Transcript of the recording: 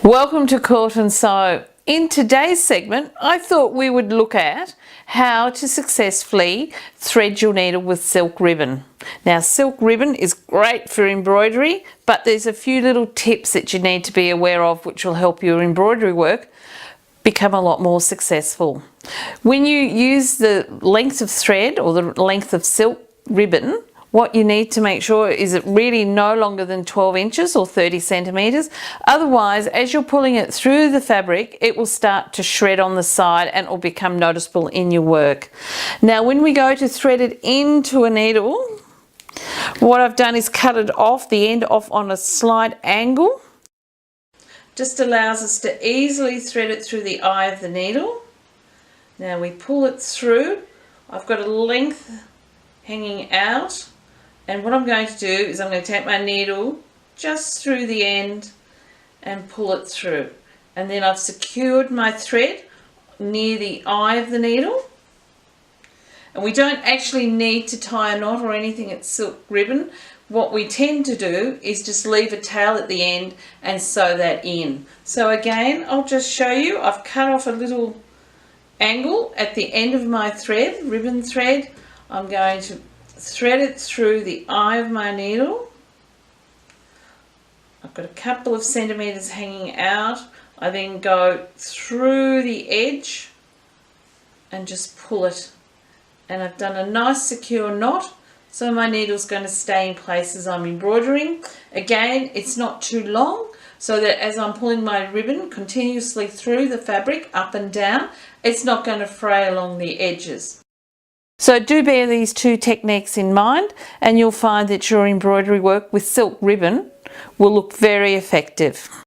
Welcome to Quilt and Sew. In today's segment, I thought we would look at how to successfully thread your needle with silk ribbon. Now, silk ribbon is great for embroidery, but there's a few little tips that you need to be aware of which will help your embroidery work become a lot more successful. When you use the length of thread or the length of silk ribbon, what you need to make sure is it really no longer than 12 inches or 30 centimeters. Otherwise, as you're pulling it through the fabric, it will start to shred on the side and it will become noticeable in your work. Now, when we go to thread it into a needle, what I've done is cut it off, the end off on a slight angle. Just allows us to easily thread it through the eye of the needle. Now we pull it through. I've got a length hanging out. And what I'm going to do is I'm going to take my needle just through the end and pull it through. And then I've secured my thread near the eye of the needle. And we don't actually need to tie a knot or anything at silk ribbon. What we tend to do is just leave a tail at the end and sew that in. So again, I'll just show you. I've cut off a little angle at the end of my thread, ribbon thread. I'm going to thread it through the eye of my needle. I've got a couple of centimeters hanging out. I then go through the edge and just pull it. And I've done a nice secure knot, so my needle's going to stay in place as I'm embroidering. Again, it's not too long, so that as I'm pulling my ribbon continuously through the fabric, up and down, it's not going to fray along the edges. So do bear these two techniques in mind and you'll find that your embroidery work with silk ribbon will look very effective.